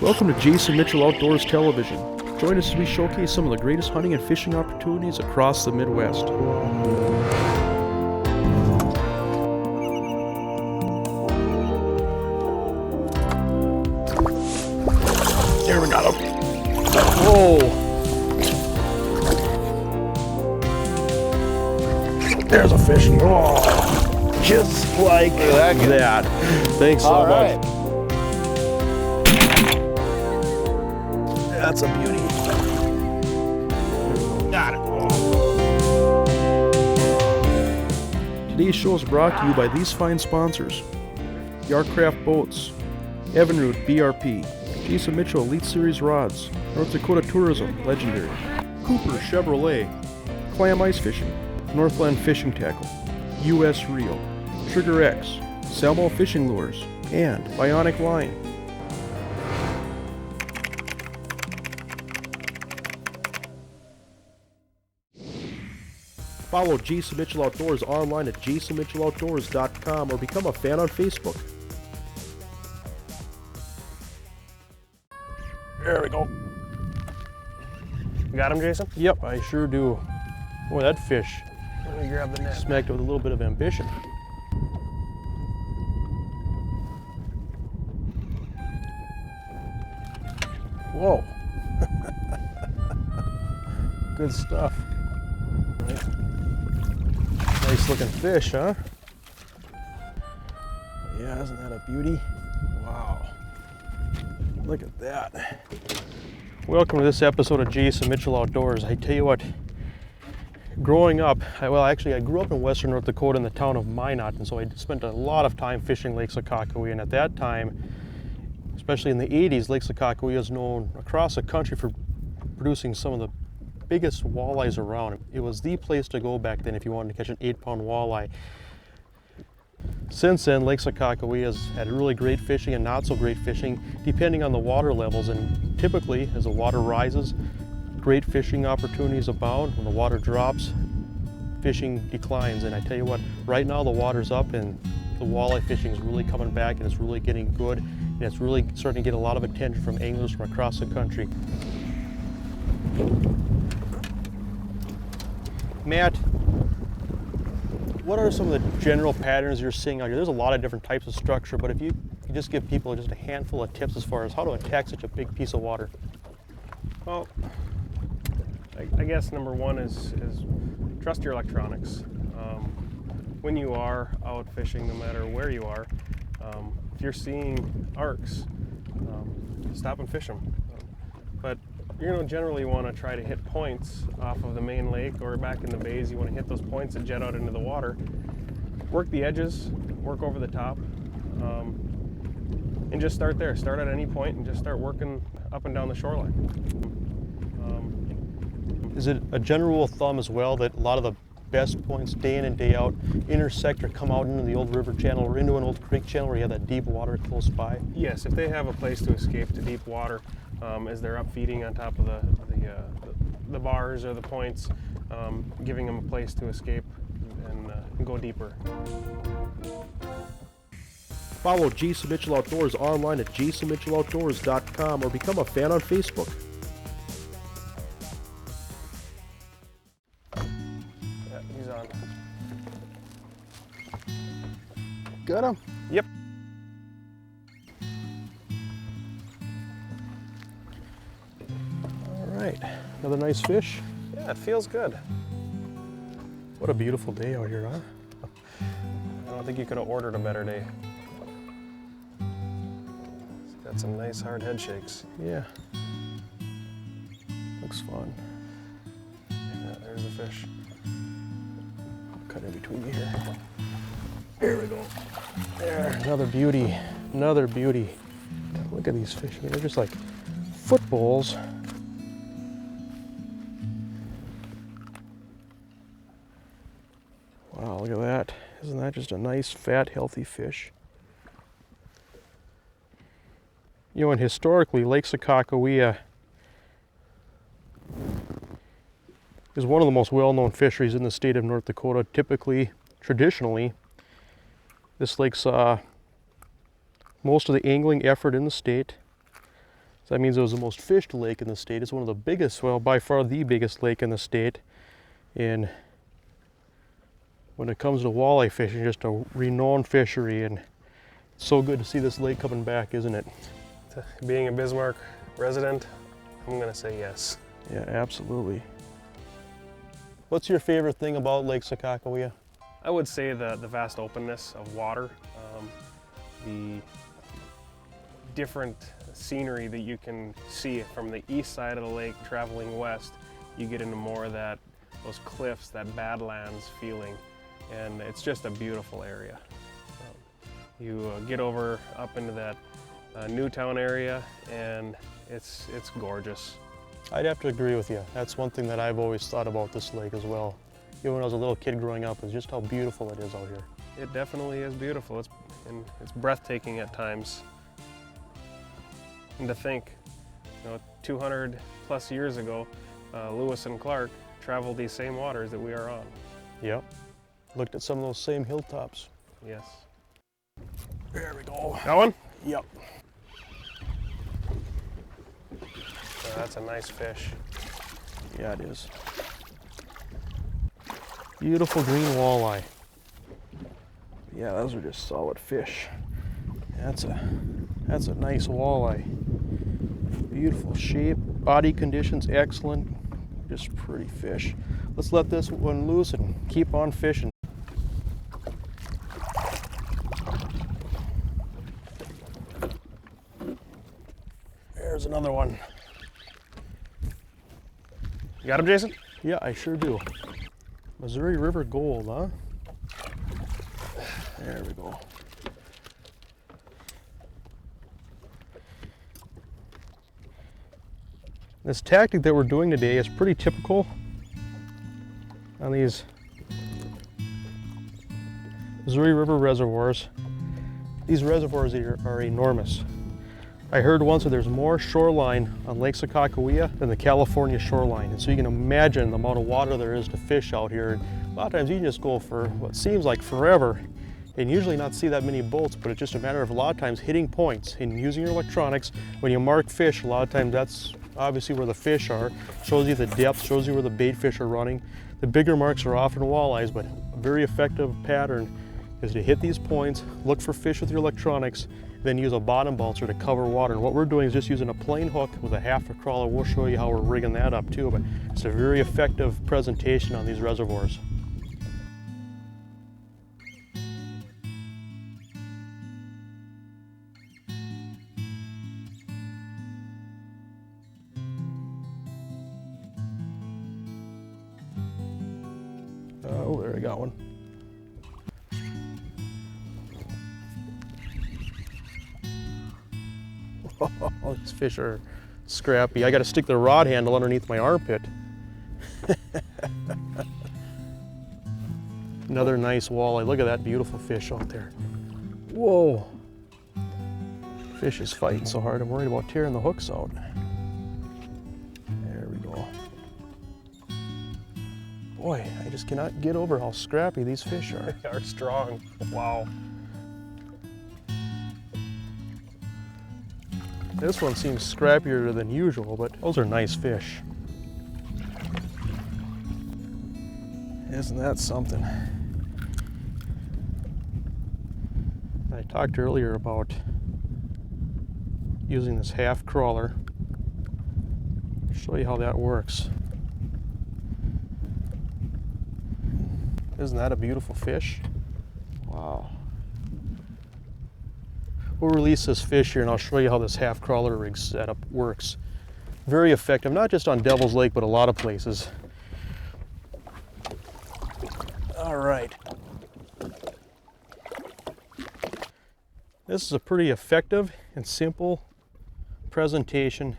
Welcome to Jason Mitchell Outdoors Television. Join us as we showcase some of the greatest hunting and fishing opportunities across the Midwest. There, we got him. Whoa! There's a fish. Oh, just like that. Thanks so much. That's a beauty. Got it. Today's show is brought to you by these fine sponsors: Yar-Craft Boats, Evinrude BRP, Jason Mitchell Elite Series Rods, North Dakota Tourism Legendary, Cooper Chevrolet, Clam Ice Fishing, Northland Fishing Tackle, US Reel, Trigger X, Salmo Fishing Lures, and Bionic Line. Follow Jason Mitchell Outdoors online at jasonmitchelloutdoors.com or become a fan on Facebook. There we go. You got him, Jason? Yep, I sure do. Boy, that fish Let me grab the net. smacked it with a little bit of ambition. Whoa. Good stuff. Nice looking fish, huh? Yeah, isn't that a beauty? Wow. Look at that. Welcome to this episode of Jason Mitchell Outdoors. I tell you what, growing up, I grew up in western North Dakota in the town of Minot, and so I spent a lot of time fishing Lake Sakakawea, and at that time, especially in the 80s, Lake Sakakawea is known across the country for producing some of the biggest walleyes around. It was the place to go back then if you wanted to catch an 8-pound walleye. Since then, Lake Sakakawea has had really great fishing and not so great fishing, depending on the water levels. And typically, as the water rises, great fishing opportunities abound. When the water drops, fishing declines. And I tell you what, right now the water's up and the walleye fishing is really coming back, and it's really getting good. And it's really starting to get a lot of attention from anglers from across the country. Matt, what are some of the general patterns you're seeing out here? There's a lot of different types of structure, but if you just give people just a handful of tips as far as how to attack such a big piece of water. Well, I guess number one is trust your electronics. When you are out fishing, no matter where you are, if you're seeing arcs, stop and fish them. But you're going to generally want to try to hit points off of the main lake or back in the bays. You want to hit those points that jet out into the water. Work the edges, work over the top, and just start there. Start at any point and just start working up and down the shoreline. Is it a general rule of thumb as well that a lot of the best points day in and day out intersect or come out into the old river channel or into an old creek channel where you have that deep water close by? Yes, if they have a place to escape to deep water, as they're up feeding on top of the bars or the points, giving them a place to escape and go deeper. Follow Jason Mitchell Outdoors online at jasonmitchelloutdoors.com or become a fan on Facebook. Yeah, he's on. Got him? Yep. All right, another nice fish. Yeah, it feels good. What a beautiful day out here, huh? I don't think you could have ordered a better day. It's got some nice hard head shakes. Yeah. Looks fun. Yeah, there's the fish. Cut in between you here. Here we go. There, another beauty. Another beauty. Look at these fish. I mean, they're just like footballs. Wow, look at that. Isn't that just a nice, fat, healthy fish? You know, and historically, Lake Sakakawea is one of the most well-known fisheries in the state of North Dakota. Typically, traditionally, this lake saw most of the angling effort in the state. So that means it was the most fished lake in the state. It's one of the biggest, well, by far the biggest lake in the state. And when it comes to walleye fishing, just a renowned fishery, and it's so good to see this lake coming back, isn't it? Being a Bismarck resident, I'm gonna say yes. Yeah, absolutely. What's your favorite thing about Lake Sakakawea? I would say the vast openness of water, the different scenery that you can see from the east side of the lake traveling west. You get into more of those cliffs, that Badlands feeling, and it's just a beautiful area. You get over up into that Newtown area, and it's gorgeous. I'd have to agree with you. That's one thing that I've always thought about this lake as well. Even when I was a little kid growing up, is just how beautiful it is out here. It definitely is beautiful. It's breathtaking at times. And to think, 200 plus years ago, Lewis and Clark traveled these same waters that we are on. Yep. Looked at some of those same hilltops. Yes. There we go. That one? Yep. That's a nice fish. Yeah, it is. Beautiful green walleye. Yeah, those are just solid fish. That's a nice walleye. Beautiful shape, body conditions excellent, just pretty fish. Let's let this one loose and keep on fishing. There's another one. You got him, Jason? Yeah, I sure do. Missouri River Gold, huh? There we go. This tactic that we're doing today is pretty typical on these Missouri River reservoirs. These reservoirs are enormous. I heard once that there's more shoreline on Lake Sakakawea than the California shoreline. And so you can imagine the amount of water there is to fish out here. And a lot of times you can just go for what seems like forever and usually not see that many boats, but it's just a matter of a lot of times hitting points and using your electronics. When you mark fish, a lot of times that's obviously where the fish are. Shows you the depth, shows you where the bait fish are running. The bigger marks are often walleyes, but a very effective pattern is to hit these points, look for fish with your electronics, then use a bottom bouncer to cover water. And what we're doing is just using a plain hook with a half a crawler. We'll show you how we're rigging that up too, but it's a very effective presentation on these reservoirs. Oh, there we got one. Oh, these fish are scrappy. I got to stick the rod handle underneath my armpit. Another nice walleye. Look at that beautiful fish out there. Whoa. Fish is fighting so hard, I'm worried about tearing the hooks out. There we go. Boy, I just cannot get over how scrappy these fish are. They are strong. Wow. This one seems scrappier than usual, but those are nice fish. Isn't that something? I talked earlier about using this half crawler. I'll show you how that works. Isn't that a beautiful fish? Wow. We'll release this fish here and I'll show you how this half crawler rig setup works. Very effective, not just on Devil's Lake, but a lot of places. All right. This is a pretty effective and simple presentation.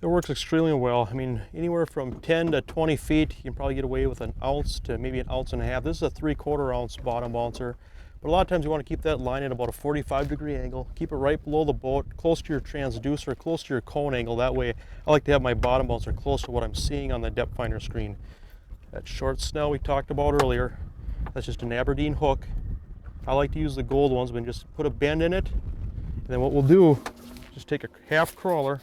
It works extremely well. I mean, anywhere from 10 to 20 feet, you can probably get away with an ounce to maybe an ounce and a half. This is a 3/4 ounce bottom bouncer. But a lot of times you want to keep that line at about a 45-degree angle. Keep it right below the boat, close to your transducer, close to your cone angle. That way, I like to have my bottom bouncer close to what I'm seeing on the depth finder screen. That short snell we talked about earlier, that's just an Aberdeen hook. I like to use the gold ones, but just put a bend in it. And then what we'll do, just take a half crawler,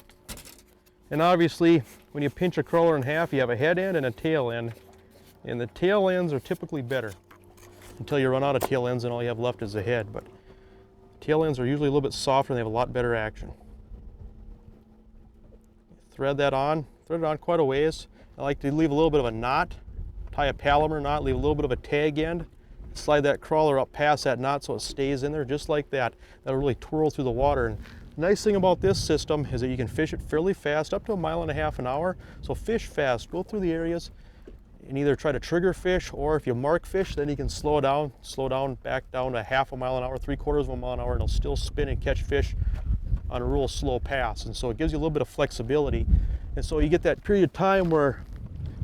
and obviously when you pinch a crawler in half, you have a head end and a tail end, and the tail ends are typically better until you run out of tail ends and all you have left is the head. But tail ends are usually a little bit softer and they have a lot better action. Thread it on quite a ways. I like to leave a little bit of a knot, tie a Palomar knot, leave a little bit of a tag end, slide that crawler up past that knot so it stays in there just like that. That'll really twirl through the water. And the nice thing about this system is that you can fish it fairly fast, up to 1.5 miles an hour. So fish fast, go through the areas and either try to trigger fish, or if you mark fish, then you can slow down, back down to 0.5 mile an hour, 3/4 mile an hour, and it'll still spin and catch fish on a real slow pass. And so it gives you a little bit of flexibility. And so you get that period of time where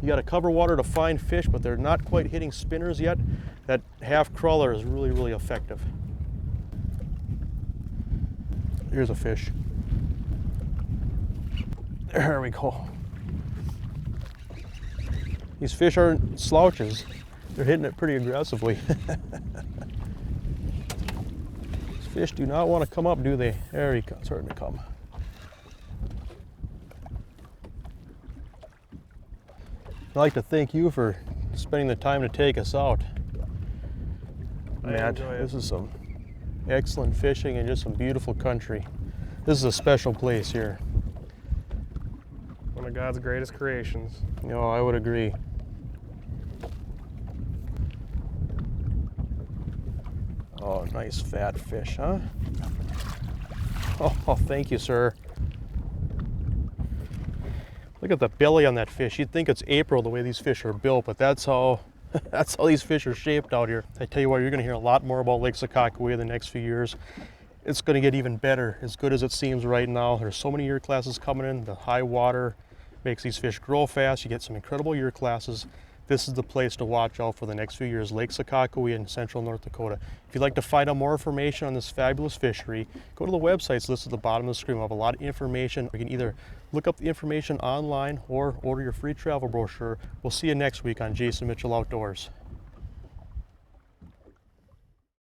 you got to cover water to find fish, but they're not quite hitting spinners yet. That half crawler is really, really effective. Here's a fish. There we go. These fish aren't slouches. They're hitting it pretty aggressively. These fish do not want to come up, do they? There he comes, starting to come. I'd like to thank you for spending the time to take us out. Matt, this is some excellent fishing and just some beautiful country. This is a special place here. One of God's greatest creations. You know, I would agree. Oh, nice fat fish, huh? Oh, thank you, sir. Look at the belly on that fish. You'd think it's April the way these fish are built, but that's how these fish are shaped out here. I tell you what, you're going to hear a lot more about Lake Sakakawea the next few years. It's going to get even better, as good as it seems right now. There's so many year classes coming in. The high water makes these fish grow fast. You get some incredible year classes. This is the place to watch out for the next few years, Lake Sakakawea in central North Dakota. If you'd like to find out more information on this fabulous fishery, go to the websites listed at the bottom of the screen. We'll have a lot of information. You can either look up the information online or order your free travel brochure. We'll see you next week on Jason Mitchell Outdoors.